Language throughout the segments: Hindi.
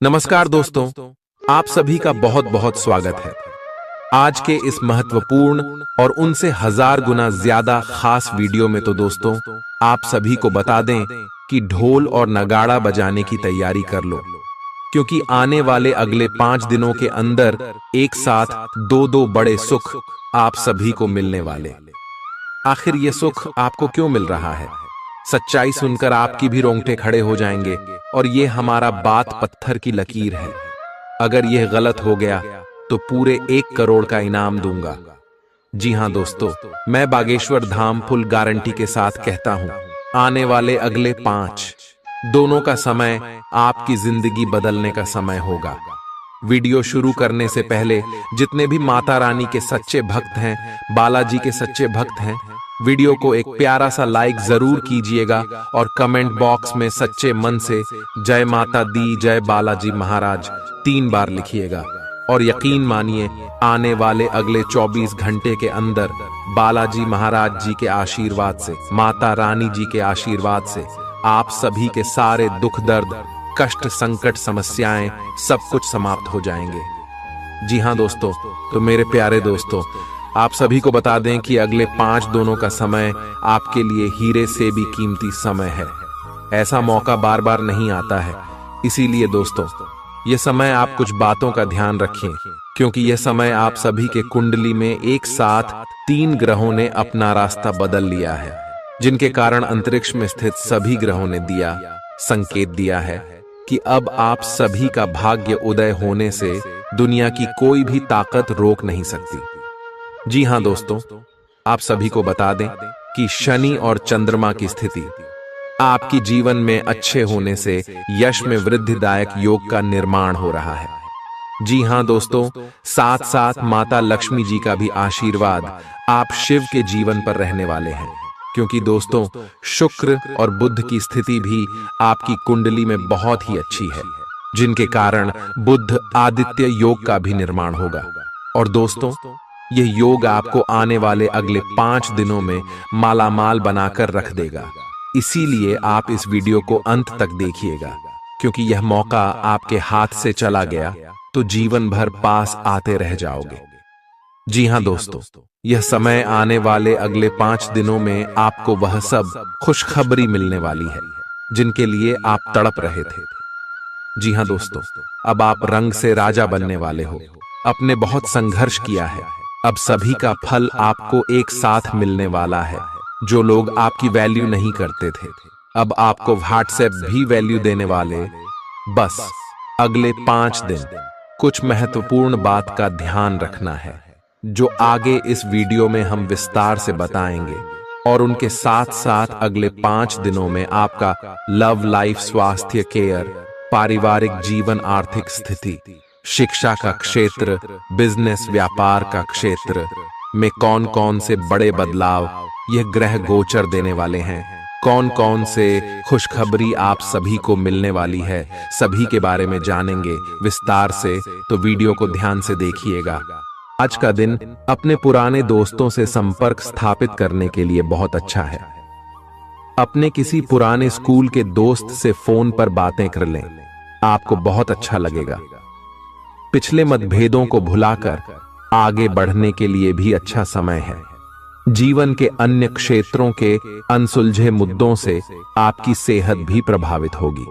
नमस्कार दोस्तों, आप सभी का बहुत बहुत स्वागत है। आज के इस महत्वपूर्ण और उनसे हजार गुना ज्यादा खास वीडियो में तो दोस्तों आप सभी को बता दें कि ढोल और नगाड़ा बजाने की तैयारी कर लो, क्योंकि आने वाले अगले 5 दिनों के अंदर एक साथ दो बड़े सुख आप सभी को मिलने वाले। आखिर ये सुख आपको क्यों मिल रहा है? सच्चाई सुनकर आपकी भी रोंगटे खड़े हो जाएंगे और ये हमारा बात पत्थर की लकीर है। अगर यह गलत हो गया तो पूरे 1 करोड़ का इनाम दूंगा। जी हां दोस्तों, मैं बागेश्वर धाम फुल गारंटी के साथ कहता हूं, आने वाले अगले 5 दोनों का समय आपकी जिंदगी बदलने का समय होगा। वीडियो शुरू करने से पहले जितने भी माता रानी के सच्चे भक्त हैं, बालाजी के सच्चे भक्त हैं, वीडियो को एक प्यारा सा लाइक जरूर कीजिएगा और कमेंट बॉक्स में सच्चे मन से जय माता दी, जय बालाजी महाराज 3 बार लिखिएगा। और यकीन मानिए, आने वाले अगले 24 घंटे के अंदर बालाजी महाराज जी के आशीर्वाद से, माता रानी जी के आशीर्वाद से आप सभी के सारे दुख दर्द, कष्ट, संकट, समस्याएं सब कुछ समाप्त हो जाएंगे। जी हां दोस्तों, तो मेरे प्यारे दोस्तों, आप सभी को बता दें कि अगले 5 दोनों का समय आपके लिए हीरे से भी कीमती समय है। ऐसा मौका बार बार नहीं आता है। इसीलिए दोस्तों, यह समय आप कुछ बातों का ध्यान रखें, क्योंकि यह समय आप सभी के कुंडली में एक साथ 3 ग्रहों ने अपना रास्ता बदल लिया है, जिनके कारण अंतरिक्ष में स्थित सभी ग्रहों ने संकेत दिया है कि अब आप सभी का भाग्य उदय होने से दुनिया की कोई भी ताकत रोक नहीं सकती। जी हां दोस्तों, आप सभी को बता दें कि शनि और चंद्रमा की स्थिति आपकी जीवन में अच्छे होने से यश में वृद्धिदायक योग का निर्माण हो रहा है। जी हां दोस्तों, साथ साथ माता लक्ष्मी जी का भी आशीर्वाद आप शिव के जीवन पर रहने वाले हैं, क्योंकि दोस्तों शुक्र और बुध की स्थिति भी आपकी कुंडली में बहुत ही अच्छी है, जिनके कारण बुध आदित्य योग का भी निर्माण होगा। और दोस्तों, यह योग आपको आने वाले अगले 5 दिनों में मालामाल बनाकर रख देगा। इसीलिए आप इस वीडियो को अंत तक देखिएगा, क्योंकि यह मौका आपके हाथ से चला गया तो जीवन भर पास आते रह जाओगे। जी हां दोस्तों, यह समय आने वाले अगले 5 दिनों में आपको वह सब खुशखबरी मिलने वाली है जिनके लिए आप तड़प रहे थे। जी हां दोस्तों, अब आप रंग से राजा बनने वाले हो। आपने बहुत संघर्ष किया है, अब सभी का फल आपको एक साथ मिलने वाला है। जो लोग आपकी वैल्यू नहीं करते थे, अब आपको व्हाट्सएप भी वैल्यू देने वाले। बस अगले 5 दिन कुछ महत्वपूर्ण बात का ध्यान रखना है, जो आगे इस वीडियो में हम विस्तार से बताएंगे। और उनके साथ साथ अगले 5 दिनों में आपका लव लाइफ, स्वास्थ्य, केयर, पारिवारिक जीवन, आर्थिक स्थिति, शिक्षा का क्षेत्र, बिजनेस, व्यापार का क्षेत्र में कौन कौन से बड़े बदलाव यह ग्रह गोचर देने वाले हैं, कौन कौन से खुशखबरी आप सभी को मिलने वाली है, सभी के बारे में जानेंगे विस्तार से। तो वीडियो को ध्यान से देखिएगा। आज का दिन अपने पुराने दोस्तों से संपर्क स्थापित करने के लिए बहुत अच्छा है। अपने किसी पुराने स्कूल के दोस्त से फोन पर बातें कर लें, आपको बहुत अच्छा लगेगा। पिछले मतभेदों को भुलाकर आगे बढ़ने के लिए भी अच्छा समय है। जीवन के अन्य क्षेत्रों के अनसुलझे मुद्दों से आपकी सेहत भी प्रभावित होगी।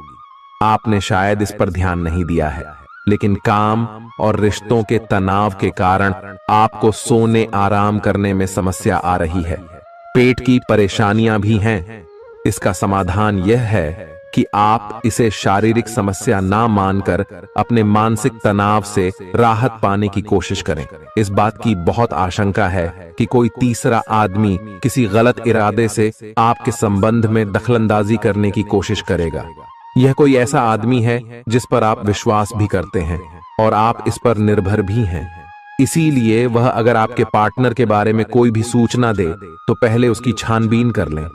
आपने शायद इस पर ध्यान नहीं दिया है, लेकिन काम और रिश्तों के तनाव के कारण आपको सोने, आराम करने में समस्या आ रही है। पेट की परेशानियां भी हैं। इसका समाधान यह है कि आप इसे शारीरिक समस्या ना मानकर अपने मानसिक तनाव से राहत पाने की कोशिश करें। इस बात की बहुत आशंका है कि कोई तीसरा आदमी किसी गलत इरादे से आपके संबंध में दखलंदाजी करने की कोशिश करेगा। यह कोई ऐसा आदमी है जिस पर आप विश्वास भी करते हैं और आप इस पर निर्भर भी हैं। इसीलिए वह अगर आपके पार्टनर के बारे में कोई भी सूचना दे तो पहले उसकी छानबीन कर लें।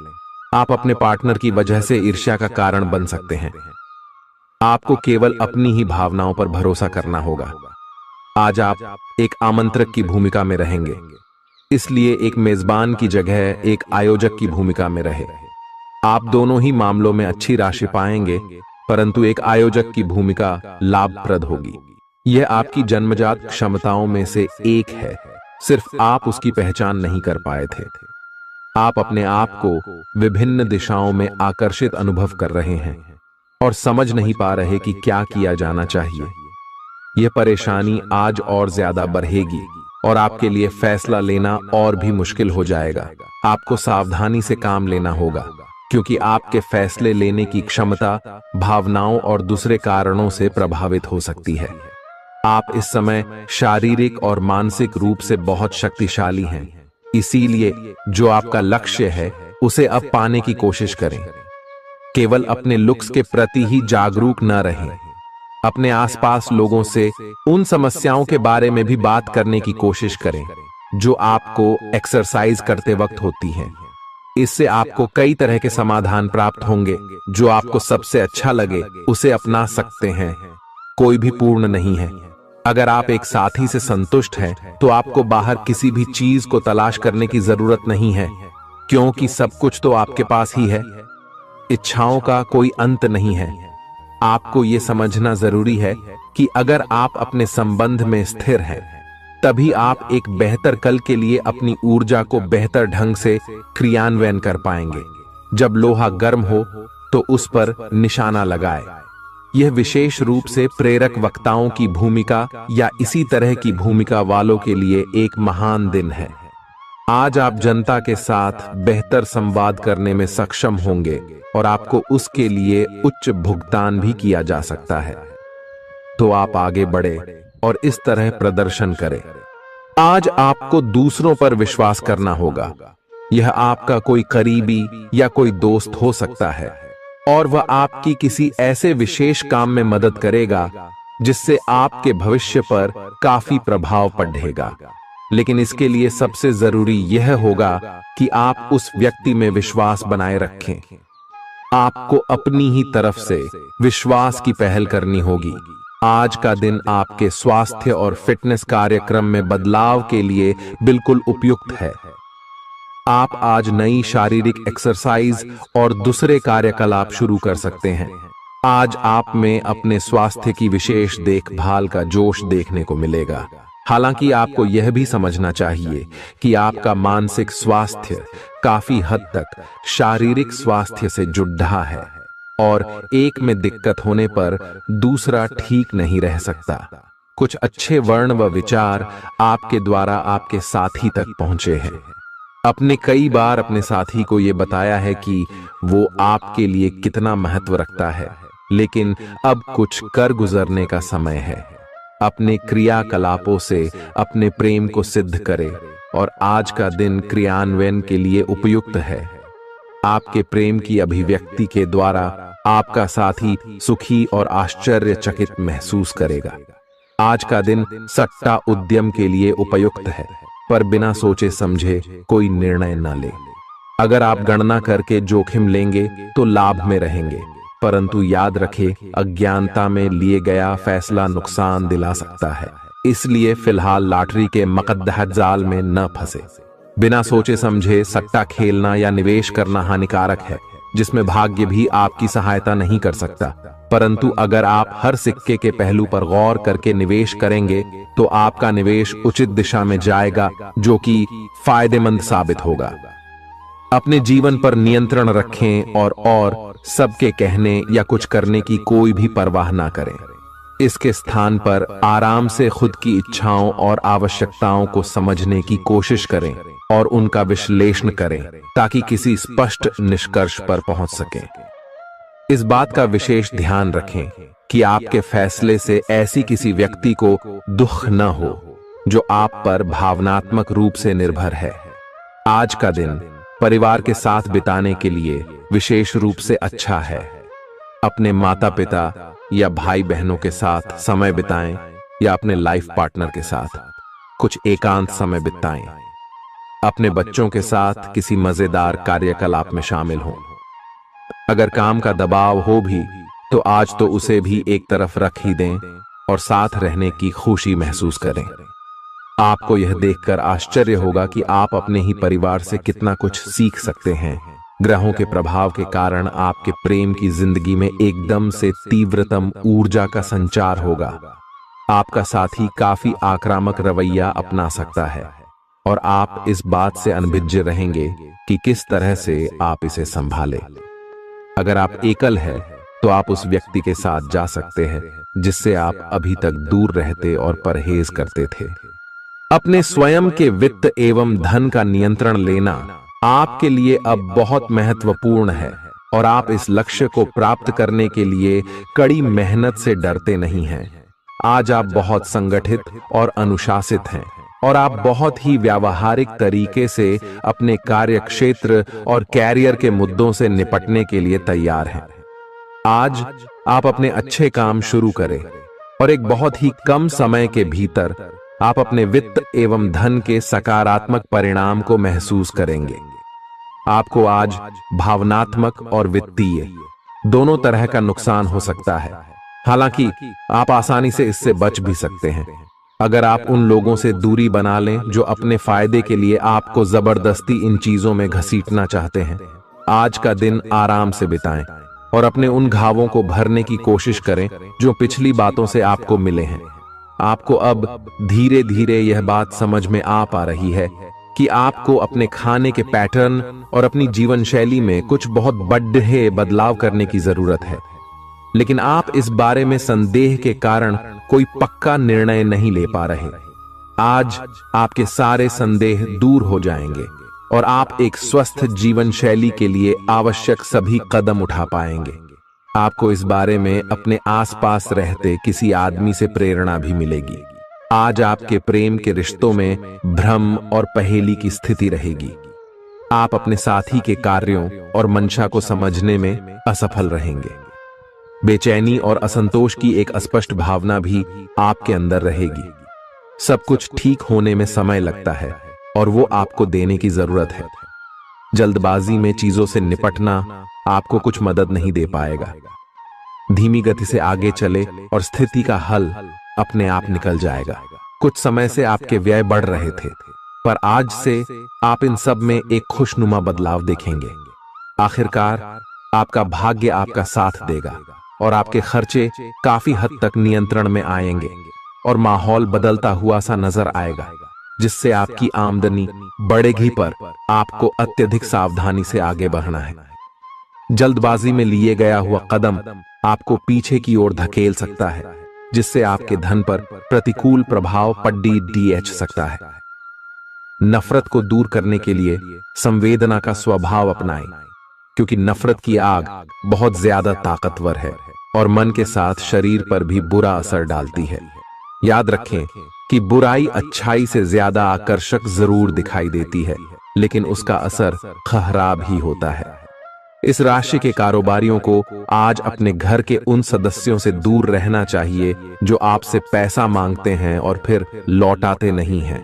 आप अपने पार्टनर की वजह से ईर्ष्या का कारण बन सकते हैं। आपको केवल अपनी ही भावनाओं पर भरोसा करना होगा। आज आप एक आमंत्रक की भूमिका में रहेंगे, इसलिए एक मेजबान की जगह एक आयोजक की भूमिका में रहे। आप दोनों ही मामलों में अच्छी राशि पाएंगे, परंतु एक आयोजक की भूमिका लाभप्रद होगी। यह आपकी जन्मजात क्षमताओं में से एक है, सिर्फ आप उसकी पहचान नहीं कर पाए थे। आप अपने आप को विभिन्न दिशाओं में आकर्षित अनुभव कर रहे हैं और समझ नहीं पा रहे कि क्या किया जाना चाहिए। यह परेशानी आज और ज्यादा बढ़ेगी और आपके लिए फैसला लेना और भी मुश्किल हो जाएगा। आपको सावधानी से काम लेना होगा, क्योंकि आपके फैसले लेने की क्षमता भावनाओं और दूसरे कारणों से प्रभावित हो सकती है। आप इस समय शारीरिक और मानसिक रूप से बहुत शक्तिशाली हैं, इसीलिए जो आपका लक्ष्य है उसे अब पाने की कोशिश करें। केवल अपने लुक्स के प्रति ही जागरूक न रहें, अपने आसपास लोगों से उन समस्याओं के बारे में भी बात करने की कोशिश करें जो आपको एक्सरसाइज करते वक्त होती हैं। इससे आपको कई तरह के समाधान प्राप्त होंगे। जो आपको सबसे अच्छा लगे उसे अपना सकते हैं। कोई भी पूर्ण नहीं है। अगर आप एक साथी से संतुष्ट हैं तो आपको बाहर किसी भी चीज को तलाश करने की जरूरत नहीं है, क्योंकि सब कुछ तो आपके पास ही है। इच्छाओं का कोई अंत नहीं है। आपको यह समझना जरूरी है कि अगर आप अपने संबंध में स्थिर हैं, तभी आप एक बेहतर कल के लिए अपनी ऊर्जा को बेहतर ढंग से क्रियान्वयन कर पाएंगे। जब लोहा गर्म हो तो उस पर निशाना लगाए। यह विशेष रूप से प्रेरक वक्ताओं की भूमिका या इसी तरह की भूमिका वालों के लिए एक महान दिन है। आज आप जनता के साथ बेहतर संवाद करने में सक्षम होंगे और आपको उसके लिए उच्च भुगतान भी किया जा सकता है। तो आप आगे बढ़े और इस तरह प्रदर्शन करें। आज आपको दूसरों पर विश्वास करना होगा। यह आपका कोई करीबी या कोई दोस्त हो सकता है और वह आपकी किसी ऐसे विशेष काम में मदद करेगा जिससे आपके भविष्य पर काफी प्रभाव पड़ेगा। लेकिन इसके लिए सबसे जरूरी यह होगा कि आप उस व्यक्ति में विश्वास बनाए रखें। आपको अपनी ही तरफ से विश्वास की पहल करनी होगी। आज का दिन आपके स्वास्थ्य और फिटनेस कार्यक्रम में बदलाव के लिए बिल्कुल उपयुक्त है। आप आज नई शारीरिक एक्सरसाइज और दूसरे कार्यकलाप शुरू कर सकते हैं। आज आप में अपने स्वास्थ्य की विशेष देखभाल का जोश देखने को मिलेगा। हालांकि आपको यह भी समझना चाहिए कि आपका मानसिक स्वास्थ्य काफी हद तक शारीरिक स्वास्थ्य से जुड़ा है और एक में दिक्कत होने पर दूसरा ठीक नहीं रह सकता। कुछ अच्छे वर्ण व विचार आपके द्वारा आपके साथी तक पहुंचे हैं। अपने कई बार अपने साथी को यह बताया है कि वो आपके लिए कितना महत्व रखता है, लेकिन अब कुछ कर गुजरने का समय है। अपने क्रियाकलापों से अपने प्रेम को सिद्ध करें और आज का दिन क्रियान्वयन के लिए उपयुक्त है। आपके प्रेम की अभिव्यक्ति के द्वारा आपका साथी सुखी और आश्चर्यचकित महसूस करेगा। आज का दिन सट्टा उद्यम के लिए उपयुक्त है, पर बिना सोचे समझे कोई निर्णय न ले। अगर आप गणना करके जोखिम लेंगे तो लाभ में रहेंगे, परंतु याद रखें, अज्ञानता में लिए गया फैसला नुकसान दिला सकता है। इसलिए फिलहाल लॉटरी के मकद्दह जाल में न फंसे। बिना सोचे समझे सट्टा खेलना या निवेश करना हानिकारक है, जिसमें भाग्य भी आपकी सहायता नहीं कर सकता। परंतु अगर आप हर सिक्के के पहलू पर गौर करके निवेश करेंगे तो आपका निवेश उचित दिशा में जाएगा, जो कि फायदेमंद साबित होगा। अपने जीवन पर नियंत्रण रखें और सबके कहने या कुछ करने की कोई भी परवाह ना करें। इसके स्थान पर आराम से खुद की इच्छाओं और आवश्यकताओं को समझने की कोशिश करें और उनका विश्लेषण करें, ताकि किसी स्पष्ट निष्कर्ष पर पहुंच सकें। इस बात का विशेष ध्यान रखें कि आपके फैसले से ऐसी किसी व्यक्ति को दुख न हो जो आप पर भावनात्मक रूप से निर्भर है। आज का दिन परिवार के साथ बिताने के लिए विशेष रूप से अच्छा है। अपने माता पिता या भाई बहनों के साथ समय बिताएं या अपने लाइफ पार्टनर के साथ कुछ एकांत समय बिताएं। अपने बच्चों के साथ किसी मजेदार कार्यकलाप में शामिल हों। अगर काम का दबाव हो भी तो आज तो उसे भी एक तरफ रख ही दें और साथ रहने की खुशी महसूस करें। आपको यह देखकर आश्चर्य होगा कि आप अपने ही परिवार से कितना कुछ सीख सकते हैं। ग्रहों के प्रभाव के कारण आपके प्रेम की जिंदगी में एकदम से तीव्रतम ऊर्जा का संचार होगा। आपका साथी काफी आक्रामक रवैया अपना सकता है और आप इस बात से अनभिज्ञ रहेंगे कि किस तरह से आप इसे संभालें। अगर आप एकल हैं, तो आप उस व्यक्ति के साथ जा सकते हैं जिससे आप अभी तक दूर रहते और परहेज करते थे। अपने स्वयं के वित्त एवं धन का नियंत्रण लेना आपके लिए अब बहुत महत्वपूर्ण है और आप इस लक्ष्य को प्राप्त करने के लिए कड़ी मेहनत से डरते नहीं हैं। आज आप बहुत संगठित और अनुशासित हैं और आप बहुत ही व्यावहारिक तरीके से अपने कार्यक्षेत्र और कैरियर के मुद्दों से निपटने के लिए तैयार हैं। आज आप अपने अच्छे काम शुरू करें और एक बहुत ही कम समय के भीतर आप अपने वित्त एवं धन के सकारात्मक परिणाम को महसूस करेंगे। आपको आज भावनात्मक और वित्तीय दोनों तरह का नुकसान हो सकता है। हालांकि आप आसानी से इससे बच भी सकते हैं अगर आप उन लोगों से दूरी बना लें जो अपने फायदे के लिए आपको जबरदस्ती इन चीजों में घसीटना चाहते हैं। आज का दिन आराम से बिताएं और अपने उन घावों को भरने की कोशिश करें जो पिछली बातों से आपको मिले हैं। आपको अब धीरे धीरे यह बात समझ में आ पा रही है कि आपको अपने खाने के पैटर्न और अपनी जीवन शैली में कुछ बहुत बड़े बदलाव करने की जरूरत है, लेकिन आप इस बारे में संदेह के कारण कोई पक्का निर्णय नहीं ले पा रहे। आज आपके सारे संदेह दूर हो जाएंगे और आप एक स्वस्थ जीवन शैली के लिए आवश्यक सभी कदम उठा पाएंगे। आपको इस बारे में अपने आसपास रहते किसी आदमी से प्रेरणा भी मिलेगी। आज आपके प्रेम के रिश्तों में भ्रम और पहेली की स्थिति रहेगी। आप अपने साथी के कार्यों और मंशा को समझने में असफल रहेंगे। बेचैनी और असंतोष की एक अस्पष्ट भावना भी आपके अंदर रहेगी। सब कुछ ठीक होने में समय लगता है और वो आपको देने की जरूरत है। जल्दबाजी में चीजों से निपटना आपको कुछ मदद नहीं दे पाएगा। धीमी गति से आगे चले और स्थिति का हल अपने आप निकल जाएगा। कुछ समय से आपके व्यय बढ़ रहे थे, पर आज से आप इन सब में एक खुशनुमा बदलाव देखेंगे। आखिरकार आपका भाग्य आपका साथ देगा और आपके खर्चे काफी हद तक नियंत्रण में आएंगे और माहौल बदलता हुआ सा नजर आएगा, जिससे आपकी आमदनी बढ़ेगी, पर आपको अत्यधिक सावधानी से आगे बढ़ना है। जल्दबाजी में लिए गया हुआ कदम आपको पीछे की ओर धकेल सकता है, जिससे आपके धन पर प्रतिकूल प्रभाव पड़ सकता है। नफरत को दूर करने के लिए संवेदना का स्वभाव अपनाएं, क्योंकि नफरत की आग बहुत ज्यादा ताकतवर है और मन के साथ शरीर पर भी बुरा असर डालती है। याद रखें कि बुराई अच्छाई से ज्यादा आकर्षक जरूर दिखाई देती है, लेकिन उसका असर खराब ही होता है। इस राशि के कारोबारियों को आज अपने घर के उन सदस्यों से दूर रहना चाहिए जो आपसे पैसा मांगते हैं और फिर लौटाते नहीं हैं।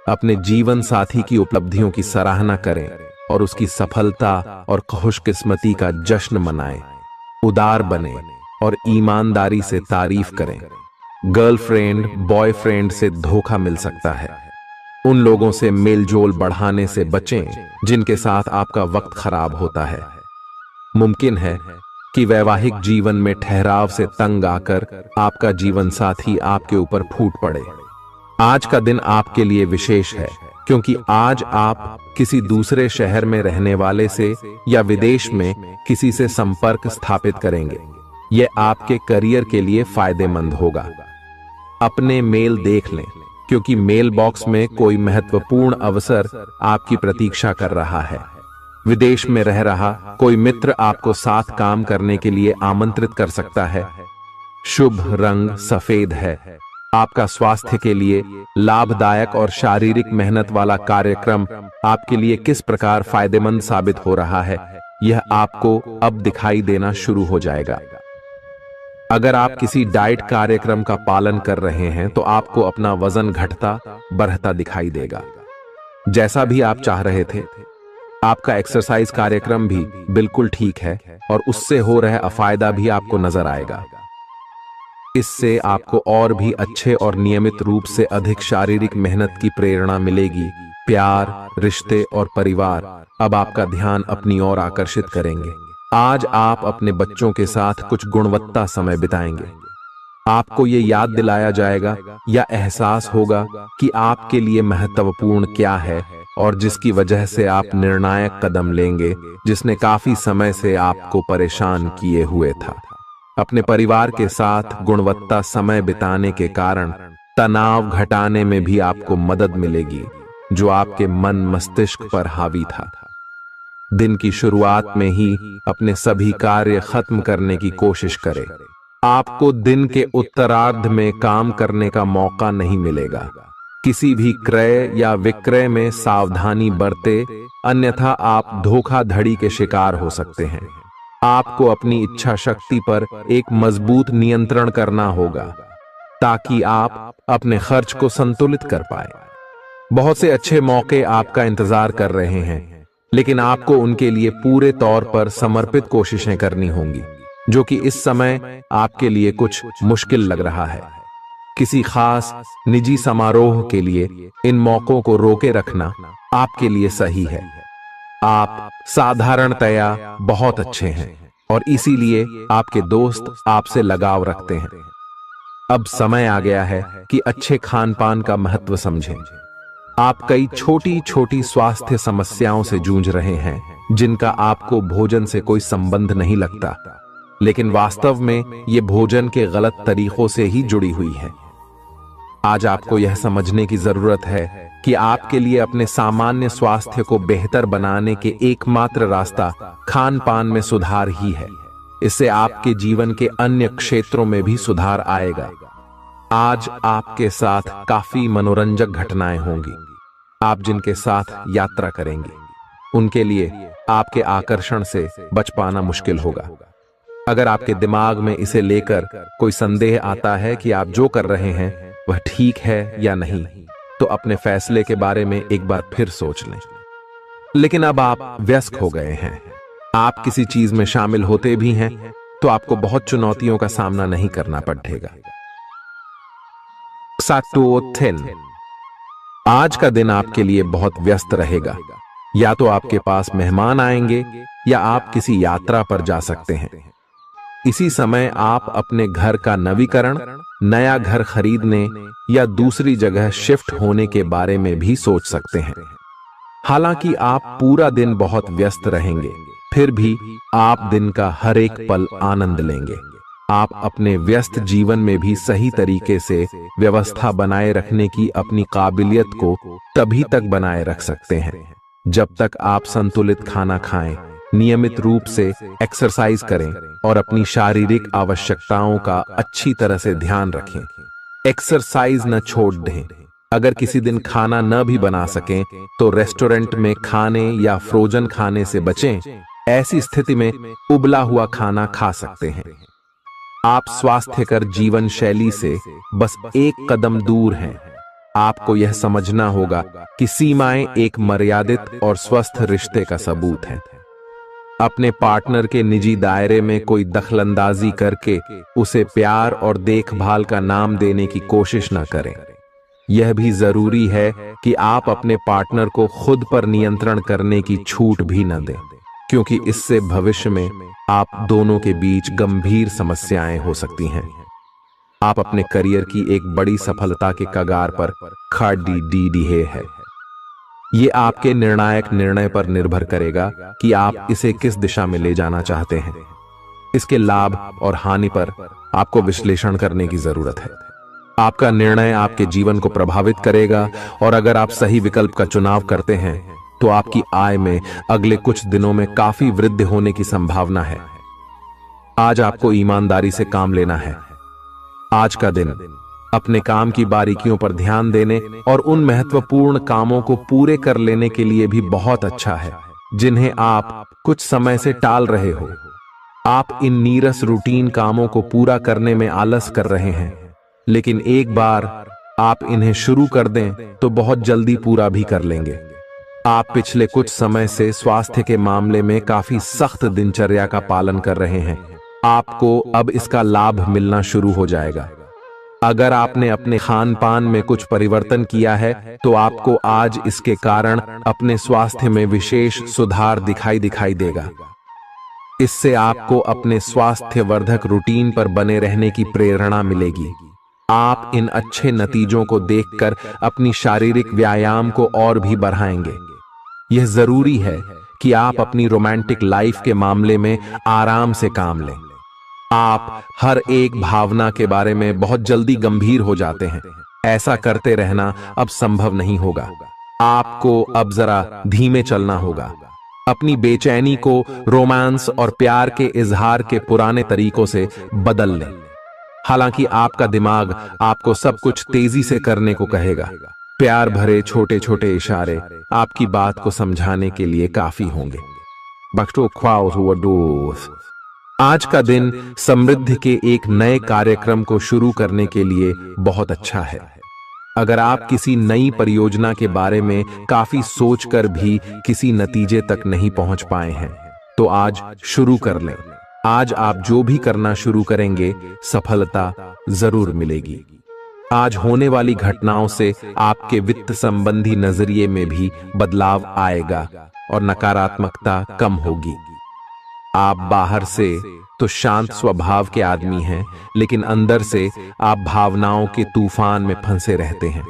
अपने जीवन साथी की उपलब्धियों की सराहना करें और उसकी सफलता और खुशकिस्मती का जश्न मनाएं। उदार बने और ईमानदारी से तारीफ करें। गर्लफ्रेंड बॉयफ्रेंड से धोखा मिल सकता है। उन लोगों से मेलजोल बढ़ाने से बचें जिनके साथ आपका वक्त खराब होता है। मुमकिन है कि वैवाहिक जीवन में ठहराव से तंग आकर आपका जीवन साथी आपके ऊपर फूट पड़े। आज का दिन आपके लिए विशेष है, क्योंकि आज आप किसी दूसरे शहर में रहने वाले से या विदेश में किसी से संपर्क स्थापित करेंगे। यह आपके करियर के लिए फायदेमंद होगा। अपने मेल देख लें, क्योंकि मेल बॉक्स में कोई महत्वपूर्ण अवसर आपकी प्रतीक्षा कर रहा है। विदेश में रह रहा कोई मित्र आपको साथ काम करने के लिए आमंत्रित कर सकता है। शुभ रंग सफेद है। आपका स्वास्थ्य के लिए लाभदायक और शारीरिक मेहनत वाला कार्यक्रम आपके लिए किस प्रकार फायदेमंद साबित हो रहा है, यह आपको अब दिखाई देना शुरू हो जाएगा। अगर आप किसी डाइट कार्यक्रम का पालन कर रहे हैं तो आपको अपना वजन घटता बढ़ता दिखाई देगा। जैसा भी आप चाह रहे थे, आपका एक्सरसाइज कार्यक्रम भी बिल्कुल ठीक है और उससे हो रहा फायदा भी आपको नजर आएगा। इससे आपको और भी अच्छे और नियमित रूप से अधिक शारीरिक मेहनत की प्रेरणा मिलेगी। प्यार, रिश्ते और परिवार अब आपका ध्यान अपनी ओर आकर्षित करेंगे। आज आप अपने बच्चों के साथ कुछ गुणवत्ता समय बिताएंगे। आपको ये याद दिलाया जाएगा या एहसास होगा कि आपके लिए महत्वपूर्ण क्या है और जिसकी वजह से आप निर्णायक कदम लेंगे, जिसने काफी समय से आपको परेशान किए हुए था। अपने परिवार के साथ गुणवत्ता समय बिताने के कारण तनाव घटाने में भी आपको मदद मिलेगी, जो आपके मन मस्तिष्क पर हावी था। दिन की शुरुआत में ही अपने सभी कार्य खत्म करने की कोशिश करें। आपको दिन के उत्तरार्ध में काम करने का मौका नहीं मिलेगा। किसी भी क्रय या विक्रय में सावधानी बरते, अन्यथा आप धोखाधड़ी के शिकार हो सकते हैं। आपको अपनी इच्छा शक्ति पर एक मजबूत नियंत्रण करना होगा ताकि आप अपने खर्च को संतुलित कर पाए। बहुत से अच्छे मौके आपका इंतजार कर रहे हैं, लेकिन आपको उनके लिए पूरे तौर पर समर्पित कोशिशें करनी होंगी, जो कि इस समय आपके लिए कुछ मुश्किल लग रहा है। किसी खास निजी समारोह के लिए इन मौकों को रोके रखना आपके लिए सही है। आप साधारणतया बहुत अच्छे हैं और इसीलिए आपके दोस्त आपसे लगाव रखते हैं। अब समय आ गया है कि अच्छे खान पान का महत्व समझें। आप कई छोटी छोटी स्वास्थ्य समस्याओं से जूझ रहे हैं, जिनका आपको भोजन से कोई संबंध नहीं लगता, लेकिन वास्तव में ये भोजन के गलत तरीकों से ही जुड़ी हुई है। आज आपको यह समझने की जरूरत है कि आपके लिए अपने सामान्य स्वास्थ्य को बेहतर बनाने के एकमात्र रास्ता खान पान में सुधार ही है। इससे आपके जीवन के अन्य क्षेत्रों में भी सुधार आएगा। आज आपके साथ काफी मनोरंजक घटनाएं होंगी। आप जिनके साथ यात्रा करेंगे, उनके लिए आपके आकर्षण से बच पाना मुश्किल होगा। अगर आपके दिमाग में इसे लेकर कोई संदेह आता है कि आप जो कर रहे हैं वह ठीक है या नहीं, तो अपने फैसले के बारे में एक बार फिर सोच लें। लेकिन अब आप वयस्क हो गए हैं। आप किसी चीज में शामिल होते भी हैं तो आपको बहुत चुनौतियों का सामना नहीं करना पड़ेगा। आज का दिन आपके लिए बहुत व्यस्त रहेगा। या तो आपके पास मेहमान आएंगे या आप किसी यात्रा पर जा सकते हैं। इसी समय आप अपने घर का नवीकरण, नया घर खरीदने या दूसरी जगह शिफ्ट होने के बारे में भी सोच सकते हैं। हालांकि आप पूरा दिन बहुत व्यस्त रहेंगे, फिर भी आप दिन का हर एक पल आनंद लेंगे। आप अपने व्यस्त जीवन में भी सही तरीके से व्यवस्था बनाए रखने की अपनी काबिलियत को तभी तक बनाए रख सकते हैं जब तक आप संतुलित खाना खाएं, नियमित रूप से एक्सरसाइज करें और अपनी शारीरिक आवश्यकताओं का अच्छी तरह से ध्यान रखें। एक्सरसाइज न छोड़ दें। अगर किसी दिन खाना न भी बना सकें तो रेस्टोरेंट में खाने या फ्रोजन खाने से बचें। ऐसी स्थिति में उबला हुआ खाना खा सकते हैं। आप स्वास्थ्यकर जीवन शैली से बस एक कदम दूर हैं। आपको यह समझना होगा कि सीमाएं एक मर्यादित और स्वस्थ रिश्ते का सबूत हैं। अपने पार्टनर के निजी दायरे में कोई दखलंदाजी करके उसे प्यार और देखभाल का नाम देने की कोशिश न करें। यह भी जरूरी है कि आप अपने पार्टनर को खुद पर नियंत्रण करने की छूट भी न दें, क्योंकि इससे भविष्य में आप दोनों के बीच गंभीर समस्याएं हो सकती हैं। आप अपने करियर की एक बड़ी सफलता के कगार पर खड़ी है। ये आपके निर्णायक निर्णय पर निर्भर करेगा कि आप इसे किस दिशा में ले जाना चाहते हैं। इसके लाभ और हानि पर आपको विश्लेषण करने की जरूरत है। आपका निर्णय आपके जीवन को प्रभावित करेगा और अगर आप सही विकल्प का चुनाव करते हैं तो आपकी आय में अगले कुछ दिनों में काफी वृद्धि होने की संभावना है। आज आपको ईमानदारी से काम लेना है। आज का दिन अपने काम की बारीकियों पर ध्यान देने और उन महत्वपूर्ण कामों को पूरे कर लेने के लिए भी बहुत अच्छा है जिन्हें आप कुछ समय से टाल रहे हो। आप इन नीरस रूटीन कामों को पूरा करने में आलस कर रहे हैं, लेकिन एक बार आप इन्हें शुरू कर दें तो बहुत जल्दी पूरा भी कर लेंगे। आप पिछले कुछ समय से स्वास्थ्य के मामले में काफी सख्त दिनचर्या का पालन कर रहे हैं। आपको अब इसका लाभ मिलना शुरू हो जाएगा। अगर आपने अपने खान पान में कुछ परिवर्तन किया है तो आपको आज इसके कारण अपने स्वास्थ्य में विशेष सुधार दिखाई देगा। इससे आपको अपने स्वास्थ्य वर्धक रूटीन पर बने रहने की प्रेरणा मिलेगी। आप इन अच्छे नतीजों को देखकर अपनी शारीरिक व्यायाम को और भी बढ़ाएंगे। यह जरूरी है कि आप अपनी रोमांटिक लाइफ के मामले में आराम से काम लें। आप हर एक भावना के बारे में बहुत जल्दी गंभीर हो जाते हैं। ऐसा करते रहना अब संभव नहीं होगा। आपको अब जरा धीमे चलना होगा। अपनी बेचैनी को रोमांस और प्यार के इजहार के पुराने तरीकों से बदल लें। हालांकि आपका दिमाग आपको सब कुछ तेजी से करने को कहेगा। प्यार भरे छोटे छोटे इशारे आपकी बात को समझाने के लिए काफी होंगे। आज का दिन समृद्धि के एक नए कार्यक्रम को शुरू करने के लिए बहुत अच्छा है। अगर आप किसी नई परियोजना के बारे में काफी सोचकर भी किसी नतीजे तक नहीं पहुंच पाए हैं तो आज शुरू कर लें। आज आप जो भी करना शुरू करेंगे सफलता जरूर मिलेगी। आज होने वाली घटनाओं से आपके वित्त संबंधी नजरिए में भी बदलाव आएगा और नकारात्मकता कम होगी। आप बाहर से तो शांत स्वभाव के आदमी हैं, लेकिन अंदर से आप भावनाओं के तूफान में फंसे रहते हैं।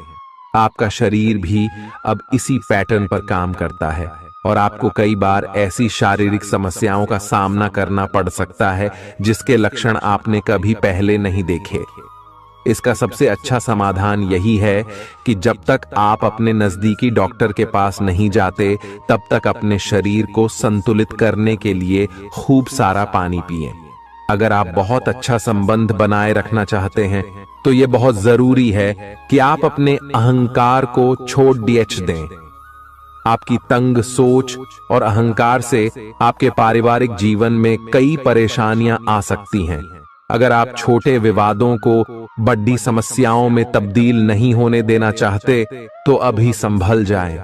आपका शरीर भी अब इसी पैटर्न पर काम करता है और आपको कई बार ऐसी शारीरिक समस्याओं का सामना करना पड़ सकता है जिसके लक्षण आपने कभी पहले नहीं देखे। इसका सबसे अच्छा समाधान यही है कि जब तक आप अपने नजदीकी डॉक्टर के पास नहीं जाते तब तक अपने शरीर को संतुलित करने के लिए खूब सारा पानी पिएं। अगर आप बहुत अच्छा संबंध बनाए रखना चाहते हैं तो यह बहुत जरूरी है कि आप अपने अहंकार को छोड़ दें। आपकी तंग सोच और अहंकार से आपके पारिवारिक जीवन में कई परेशानियां आ सकती हैं। अगर आप छोटे विवादों को बड़ी समस्याओं में तब्दील नहीं होने देना चाहते तो अभी संभल जाएं।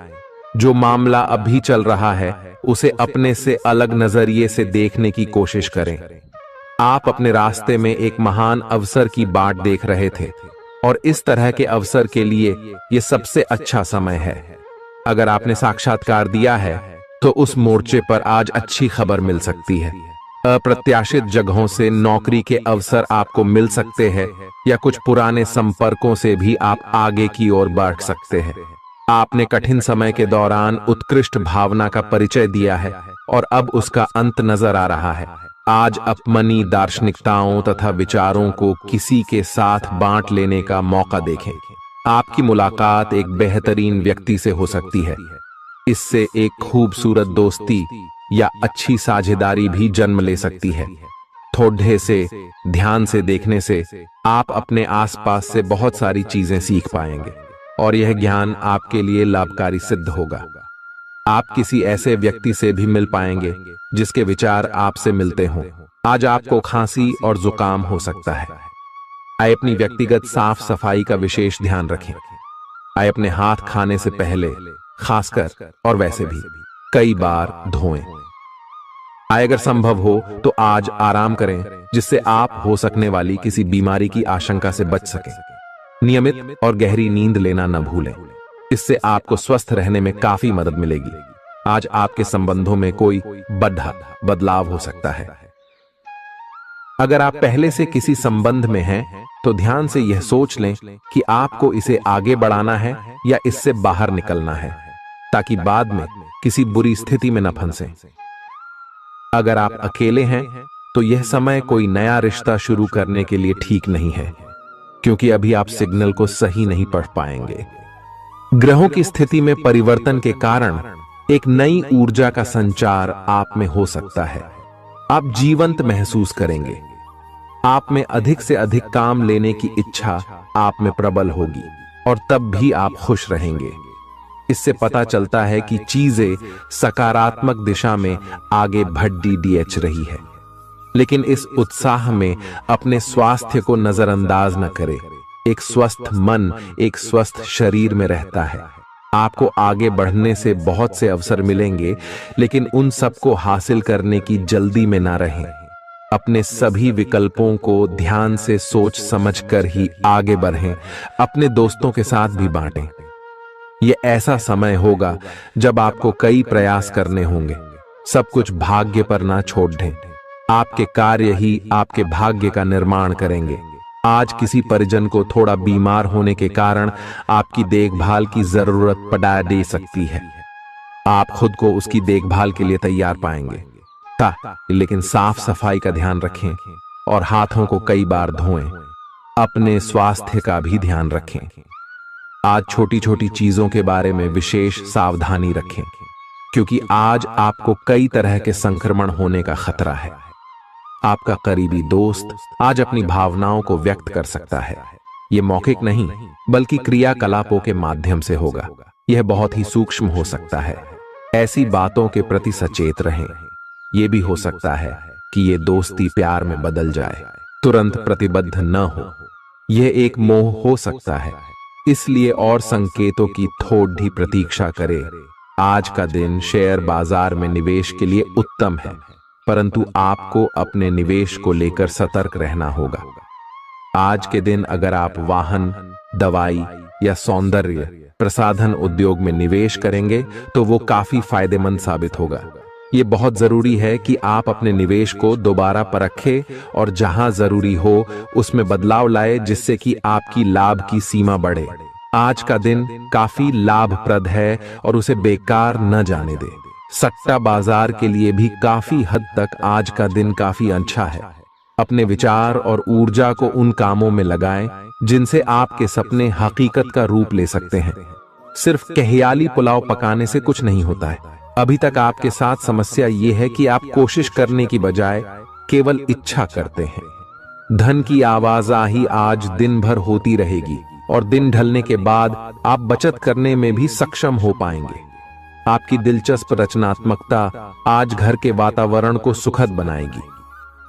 जो मामला अभी चल रहा है उसे अपने से अलग नजरिए से देखने की कोशिश करें। आप अपने रास्ते में एक महान अवसर की बाट देख रहे थे और इस तरह के अवसर के लिए यह सबसे अच्छा समय है। अगर आपने साक्षात्कार दिया है तो उस मोर्चे पर आज अच्छी खबर मिल सकती है। अप्रत्याशित जगहों से नौकरी के अवसर आपको मिल सकते हैं या कुछ पुराने संपर्कों से भी आप आगे की ओर बढ़ सकते हैं। आपने कठिन समय के दौरान उत्कृष्ट भावना का परिचय दिया है और अब उसका अंत नजर आ रहा है। आज अपनी दार्शनिकताओं तथा विचारों को किसी के साथ बांट लेने का मौका देखें। आपकी मुलाकात एक बेहतरीन व्यक्ति से हो सकती है। इससे एक खूबसूरत दोस्ती या अच्छी साझेदारी भी जन्म ले सकती है। थोड़े से ध्यान से देखने से आप अपने आसपास से बहुत सारी चीजें सीख पाएंगे और यह ज्ञान आपके लिए लाभकारी सिद्ध होगा। आप किसी ऐसे व्यक्ति से भी मिल पाएंगे जिसके विचार आपसे मिलते हों। आज आपको खांसी और जुकाम हो सकता है। आइए अपनी व्यक्तिगत साफ सफाई का विशेष ध्यान रखें। आइए अपने हाथ खाने से पहले खासकर और वैसे भी कई बार धोएं। आइए अगर संभव हो तो आज आराम करें जिससे आप हो सकने वाली किसी बीमारी की आशंका से बच सकें। नियमित और गहरी नींद लेना न भूलें। इससे आपको स्वस्थ रहने में काफी मदद मिलेगी। आज आपके संबंधों में कोई बड़ा बदलाव हो सकता है। अगर आप पहले से किसी संबंध में हैं तो ध्यान से यह सोच लें कि आपको इसे आगे बढ़ाना है या इससे बाहर निकलना है, ताकि बाद में किसी बुरी स्थिति में न फंसें। अगर आप अकेले हैं तो यह समय कोई नया रिश्ता शुरू करने के लिए ठीक नहीं है, क्योंकि अभी आप सिग्नल को सही नहीं पढ़ पाएंगे। ग्रहों की स्थिति में परिवर्तन के कारण एक नई ऊर्जा का संचार आप में हो सकता है। आप जीवंत महसूस करेंगे। आप में अधिक से अधिक काम लेने की इच्छा आप में प्रबल होगी और तब भी आप खुश रहेंगे। इससे पता चलता है कि चीजें सकारात्मक दिशा में आगे बढ़ रही है। लेकिन इस उत्साह में अपने स्वास्थ्य को नजरअंदाज न करें। एक स्वस्थ मन एक स्वस्थ शरीर में रहता है। आपको आगे बढ़ने से बहुत से अवसर मिलेंगे, लेकिन उन सबको हासिल करने की जल्दी में ना रहें। अपने सभी विकल्पों को ध्यान से सोच समझकर ही आगे बढ़ें। अपने दोस्तों के साथ भी बांटें। यह ऐसा समय होगा जब आपको कई प्रयास करने होंगे। सब कुछ भाग्य पर ना छोड़ दें। आपके कार्य ही आपके भाग्य का निर्माण करेंगे। आज किसी परिजन को थोड़ा बीमार होने के कारण आपकी देखभाल की जरूरत पड़ा दे सकती है। आप खुद को उसकी देखभाल के लिए तैयार पाएंगे। लेकिन साफ सफाई का ध्यान रखें और हाथों को कई बार धोएं। अपने स्वास्थ्य का भी ध्यान रखें। आज छोटी छोटी चीजों के बारे में विशेष सावधानी रखें, क्योंकि आज आपको कई तरह के संक्रमण होने का खतरा है। आपका करीबी दोस्त आज अपनी भावनाओं को व्यक्त कर सकता है। यह मौखिक नहीं बल्कि क्रियाकलापों के माध्यम से होगा। यह बहुत ही सूक्ष्म हो सकता है। ऐसी बातों के प्रति सचेत रहें। यह भी हो सकता है कि यह दोस्ती प्यार में बदल जाए। तुरंत प्रतिबद्ध न हो। यह एक मोह हो सकता है, इसलिए और संकेतों की थोड़ी प्रतीक्षा करें। आज का दिन शेयर बाजार में निवेश के लिए उत्तम है, परंतु आपको अपने निवेश को लेकर सतर्क रहना होगा। आज के दिन अगर आप वाहन, दवाई या सौंदर्य प्रसाधन उद्योग में निवेश करेंगे तो वो काफी फायदेमंद साबित होगा। ये बहुत जरूरी है कि आप अपने निवेश को दोबारा परखें और जहां जरूरी हो उसमें बदलाव लाए, जिससे कि आपकी लाभ की सीमा बढ़े। आज का दिन काफी लाभप्रद है और उसे बेकार न जाने दें। सट्टा बाजार के लिए भी काफी हद तक आज का दिन काफी अच्छा है। अपने विचार और ऊर्जा को उन कामों में लगाएं जिनसे आपके सपने हकीकत का रूप ले सकते हैं। सिर्फ कहियाली पुलाव पकाने से कुछ नहीं होता है। अभी तक आपके साथ समस्या यह है कि आप कोशिश करने की बजाय केवल इच्छा करते हैं। धन की आवाजाही आज दिन भर होती रहेगी और दिन ढलने के बाद आप बचत करने में भी सक्षम हो पाएंगे। आपकी दिलचस्प रचनात्मकता आज घर के वातावरण को सुखद बनाएगी।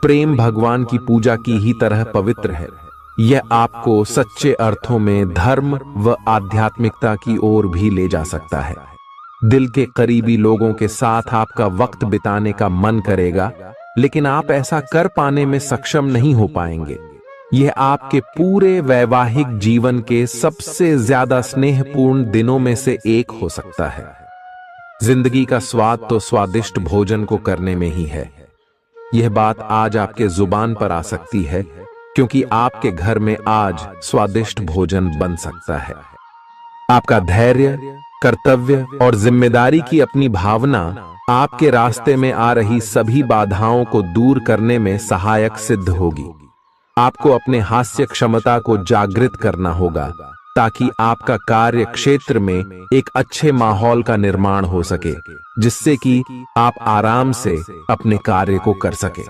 प्रेम भगवान की पूजा की ही तरह पवित्र है। यह आपको सच्चे अर्थों में धर्म व आध्यात्मिकता की ओर भी ले जा सकता है। दिल के करीबी लोगों के साथ आपका वक्त बिताने का मन करेगा, लेकिन आप ऐसा कर पाने में सक्षम नहीं हो पाएंगे। यह आपके पूरे वैवाहिक जीवन के सबसे ज्यादा स्नेहपूर्ण दिनों में से एक हो सकता है। जिंदगी का स्वाद तो स्वादिष्ट भोजन को करने में ही है। यह बात आज आपके जुबान पर आ सकती है, क्योंकि आपके घर में आज स्वादिष्ट भोजन बन सकता है। आपका धैर्य, कर्तव्य और जिम्मेदारी की अपनी भावना आपके रास्ते में आ रही सभी बाधाओं को दूर करने में सहायक सिद्ध होगी। आपको अपने हास्य क्षमता को जागृत करना होगा, ताकि आपका कार्य क्षेत्र में एक अच्छे माहौल का निर्माण हो सके, जिससे कि आप आराम से अपने कार्य को कर सके।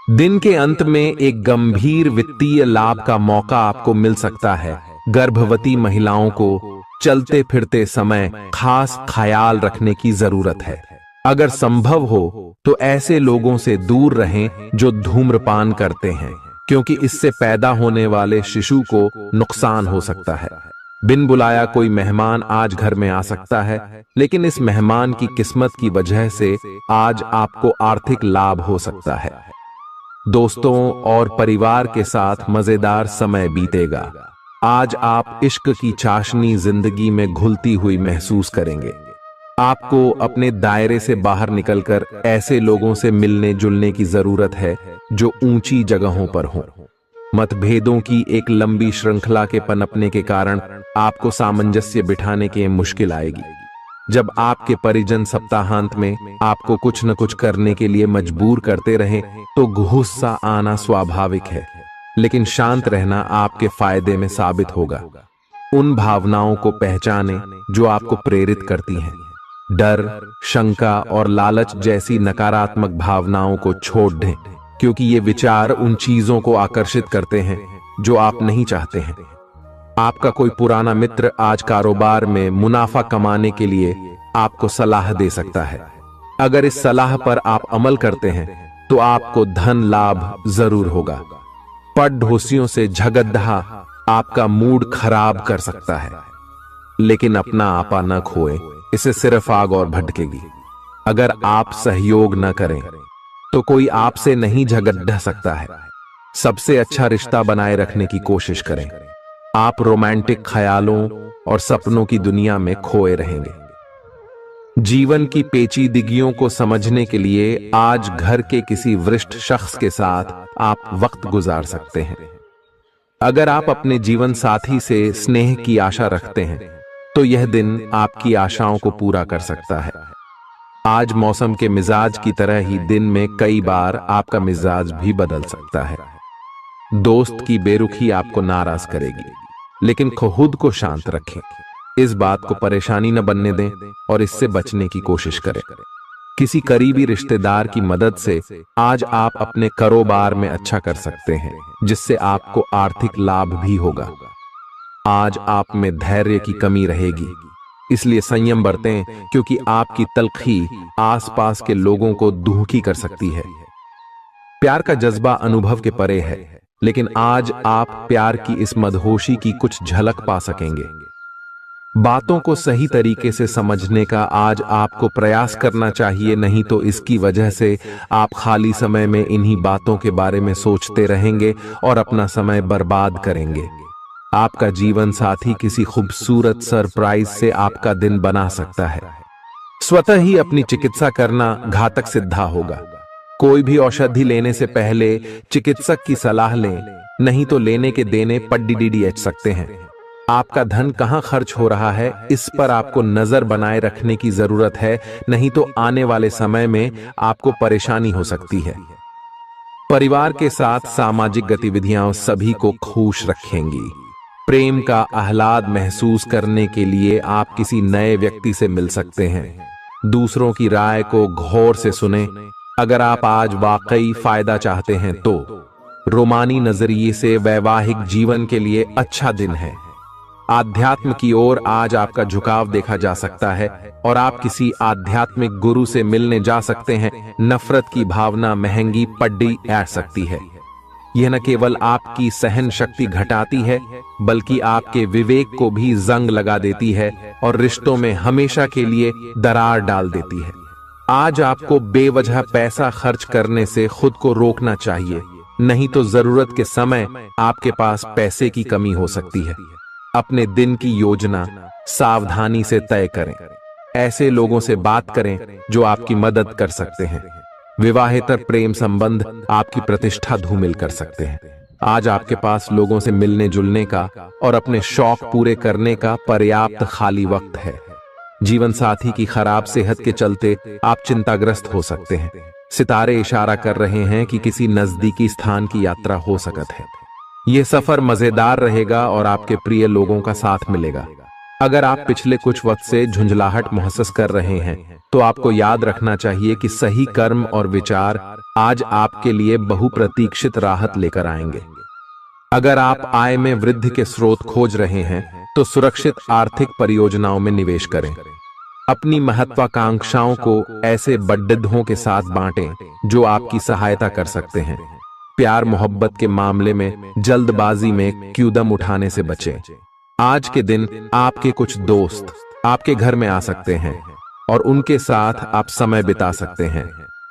दिन के अंत में एक गंभीर वित्तीय लाभ का मौका आपको मिल सकता है। गर्भवती महिलाओं को चलते फिरते समय खास ख्याल रखने की जरूरत है। अगर संभव हो तो ऐसे लोगों से दूर रहें जो धूम्रपान करते हैं, क्योंकि इससे पैदा होने वाले शिशु को नुकसान हो सकता है। बिन बुलाया कोई मेहमान आज घर में आ सकता है, लेकिन इस मेहमान की किस्मत की वजह से आज आपको आर्थिक लाभ हो सकता है। दोस्तों और परिवार के साथ मजेदार समय बीतेगा। आज आप इश्क की चाशनी जिंदगी में घुलती हुई महसूस करेंगे। आपको अपने दायरे से बाहर निकलकर ऐसे लोगों से मिलने जुलने की जरूरत है जो ऊंची जगहों पर हों। मतभेदों की एक लंबी श्रृंखला के पनपने के कारण आपको सामंजस्य बिठाने की मुश्किल आएगी। जब आपके परिजन सप्ताहांत में आपको कुछ न कुछ करने के लिए मजबूर करते रहें तो गुस्सा आना स्वाभाविक है, लेकिन शांत रहना आपके फायदे में साबित होगा। उन भावनाओं को पहचानें जो आपको प्रेरित करती हैं। डर, शंका और लालच जैसी नकारात्मक भावनाओं को छोड़ दें, क्योंकि ये विचार उन चीजों को आकर्षित करते हैं जो आप नहीं चाहते हैं। आपका कोई पुराना मित्र आज कारोबार में मुनाफा कमाने के लिए आपको सलाह दे सकता है। अगर इस सलाह पर आप अमल करते हैं तो आपको धन लाभ जरूर होगा। पड़ोसियों से झगड़ा आपका मूड खराब कर सकता है, लेकिन अपना आपा न खोए, इससे सिर्फ आग और भड़केगी। अगर आप सहयोग न करें तो कोई आपसे नहीं झगड़ सकता है। सबसे अच्छा रिश्ता बनाए रखने की कोशिश करें। आप रोमांटिक ख्यालों और सपनों की दुनिया में खोए रहेंगे। जीवन की पेचीदगियों को समझने के लिए आज घर के किसी वरिष्ठ शख्स के साथ आप वक्त गुजार सकते हैं। अगर आप अपने जीवन साथी से स्नेह की आशा रखते हैं तो यह दिन आपकी आशाओं को पूरा कर सकता है। आज मौसम के मिजाज की तरह ही दिन में कई बार आपका मिजाज भी बदल सकता है। दोस्त की बेरुखी आपको नाराज करेगी, लेकिन खुद को शांत रखें। इस बात को परेशानी न बनने दें और इससे बचने की कोशिश करें। किसी करीबी रिश्तेदार की मदद से आज आप अपने कारोबार में अच्छा कर सकते हैं, जिससे आपको आर्थिक लाभ भी होगा। आज आप में धैर्य की कमी रहेगी, इसलिए संयम बरतें, क्योंकि आपकी तल्खी आसपास के लोगों को दुखी कर सकती है। प्यार का जज्बा अनुभव के परे है, लेकिन आज आप प्यार की इस मदहोशी की कुछ झलक पा सकेंगे। बातों को सही तरीके से समझने का आज आपको प्रयास करना चाहिए, नहीं तो इसकी वजह से आप खाली समय में इन्हीं बातों के बारे में सोचते रहेंगे और अपना समय बर्बाद करेंगे। आपका जीवन साथी किसी खूबसूरत सरप्राइज से आपका दिन बना सकता है। स्वतः ही अपनी चिकित्सा करना घातक सिद्ध होगा। कोई भी औषधि लेने से पहले चिकित्सक की सलाह लें, नहीं तो लेने के देने पड्डीडीएच सकते हैं। आपका धन कहां खर्च हो रहा है, इस पर आपको नजर बनाए रखने की जरूरत है, नहीं तो आने वाले समय में आपको परेशानी हो सकती है। परिवार के साथ सामाजिक गतिविधियां सभी को खुश रखेंगी। प्रेम का आह्लाद महसूस करने के लिए आप किसी नए व्यक्ति से मिल सकते हैं। दूसरों की राय को गौर से सुनें। अगर आप आज वाकई फायदा चाहते हैं तो रोमानी नजरिए से वैवाहिक जीवन के लिए अच्छा दिन है। आध्यात्म की ओर आज आपका झुकाव देखा जा सकता है और आप किसी आध्यात्मिक गुरु से मिलने जा सकते हैं। नफरत की भावना महंगी पड्डी ऐड सकती है। यह न केवल आपकी सहन शक्ति घटाती है, बल्कि आपके विवेक को भी जंग लगा देती है और रिश्तों में हमेशा के लिए दरार डाल देती है। आज आपको बेवजह पैसा खर्च करने से खुद को रोकना चाहिए, नहीं तो जरूरत के समय आपके पास पैसे की कमी हो सकती है। अपने दिन की योजना सावधानी से तय करें। ऐसे लोगों से बात करें जो आपकी मदद कर सकते हैं। विवाहेतर प्रेम संबंध आपकी प्रतिष्ठा धूमिल कर सकते हैं। आज आपके पास लोगों से मिलने जुलने का और अपने शौक पूरे करने का पर्याप्त खाली वक्त है। जीवन साथी की खराब सेहत के चलते आप चिंताग्रस्त हो सकते हैं। सितारे इशारा कर रहे हैं कि किसी नजदीकी स्थान की यात्रा हो सकती है। यह सफर मजेदार रहेगा और आपके प्रिय लोगों का साथ मिलेगा। अगर आप पिछले कुछ वक्त से झुंझलाहट महसूस कर रहे हैं तो आपको याद रखना चाहिए कि सही कर्म और विचार आज आपके लिए बहुप्रतीक्षित राहत लेकर आएंगे। अगर आप आय में वृद्धि के स्रोत खोज रहे हैं तो सुरक्षित आर्थिक परियोजनाओं में निवेश करें। अपनी महत्वाकांक्षाओं को ऐसे बड्ढों के साथ बांटें जो आपकी सहायता कर सकते हैं। प्यार मोहब्बत के मामले में जल्दबाजी में कदम उठाने से बचें। आज के दिन आपके कुछ दोस्त आपके घर में आ सकते हैं और उनके साथ आप समय बिता सकते हैं।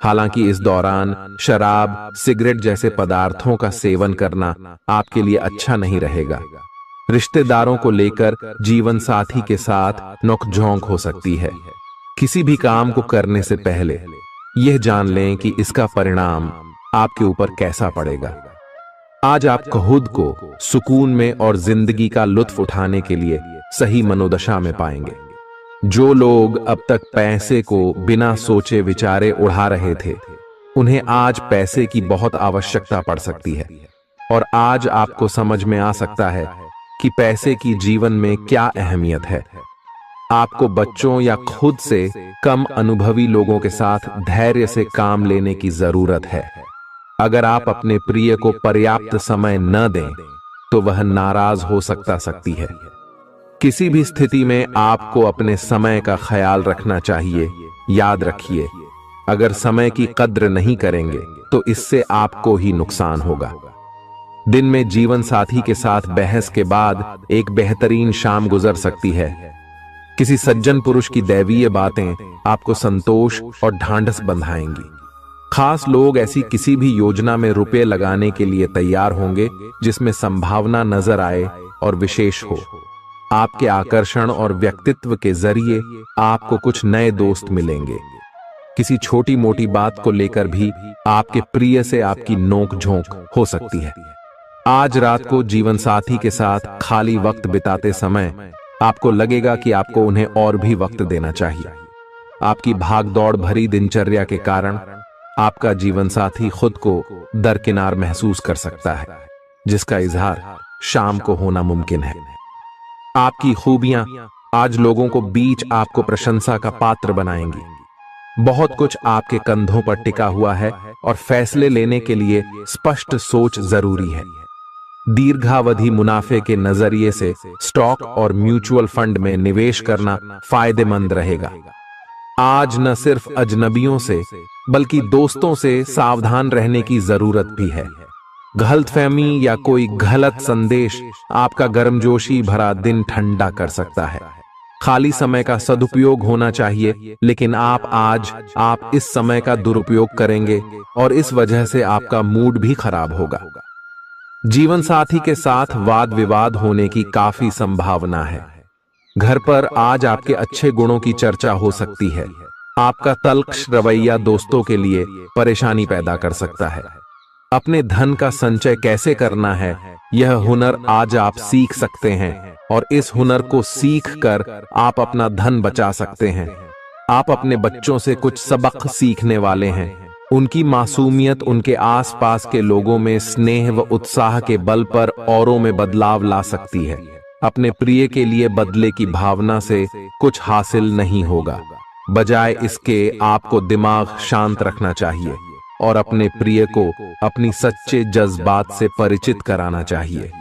हालांकि इस दौरान शराब, सिगरेट जैसे पदार्थों का सेवन करना आपके लिए अच्छा नहीं रहेगा। रिश्तेदारों को लेकर जीवन साथी के साथ नोकझोंक हो सकती है। किसी भी काम को करने से पहले यह जान लें कि इसका परिणाम आपके ऊपर कैसा पड़ेगा। आज आप खुद को सुकून में और जिंदगी का लुत्फ उठाने के लिए सही मनोदशा में पाएंगे। जो लोग अब तक पैसे को बिना सोचे विचारे उड़ा रहे थे, उन्हें आज पैसे की बहुत आवश्यकता पड़ सकती है और आज आपको समझ में आ सकता है कि पैसे की जीवन में क्या अहमियत है। आपको बच्चों या खुद से कम अनुभवी लोगों के साथ धैर्य से काम लेने की जरूरत है। अगर आप अपने प्रिय को पर्याप्त समय न दें तो वह नाराज हो सकती है। किसी भी स्थिति में आपको अपने समय का ख्याल रखना चाहिए। याद रखिए, अगर समय की कद्र नहीं करेंगे तो इससे आपको ही नुकसान होगा। दिन में जीवन साथी के साथ बहस के बाद एक बेहतरीन शाम गुजर सकती है। किसी सज्जन पुरुष की दैवीय बातें आपको संतोष और ढांढस बंधाएंगी। खास लोग ऐसी किसी भी योजना में रुपए लगाने के लिए तैयार होंगे जिसमें संभावना नजर आए और विशेष हो। आपके आकर्षण और व्यक्तित्व के जरिए आपको कुछ नए दोस्त मिलेंगे। किसी छोटी मोटी बात को लेकर भी आपके प्रिय से आपकी नोक झोंक हो सकती है। आज रात को जीवन साथी के साथ खाली वक्त बिताते समय आपको लगेगा कि आपको उन्हें और भी वक्त देना चाहिए। आपकी भागदौड़ भरी दिनचर्या के कारण आपका जीवन साथी खुद को दरकिनार महसूस कर सकता है, जिसका इजहार शाम को होना मुमकिन है। आपकी खूबियां आज लोगों को बीच आपको प्रशंसा का पात्र बनाएंगी। बहुत कुछ आपके कंधों पर टिका हुआ है और फैसले लेने के लिए स्पष्ट सोच जरूरी है। दीर्घावधि मुनाफे के नजरिए से स्टॉक और म्यूचुअल फंड में निवेश करना फायदेमंद रहेगा। आज न सिर्फ अजनबियों से बल्कि दोस्तों से सावधान रहने की जरूरत भी है। गलतफहमी या कोई गलत संदेश आपका गर्मजोशी भरा दिन ठंडा कर सकता है। खाली समय का सदुपयोग होना चाहिए, लेकिन आप इस समय का दुरुपयोग करेंगे और इस वजह से आपका मूड भी खराब होगा। जीवन साथी के साथ वाद विवाद होने की काफी संभावना है। घर पर आज आपके अच्छे गुणों की चर्चा हो सकती है। आपका तल्ख रवैया दोस्तों के लिए परेशानी पैदा कर सकता है। अपने धन का संचय कैसे करना है, यह हुनर आज आप सीख सकते हैं और इस हुनर को सीख कर आप अपना धन बचा सकते हैं। आप अपने बच्चों से कुछ सबक सीखने वाले हैं। उनकी मासूमियत उनके आसपास के लोगों में स्नेह व उत्साह के बल पर औरों में बदलाव ला सकती है। अपने प्रिय के लिए बदले की भावना से कुछ हासिल नहीं होगा। बजाय इसके आपको दिमाग शांत रखना चाहिए और अपने प्रिय को अपनी सच्चे जज्बात से परिचित कराना चाहिए।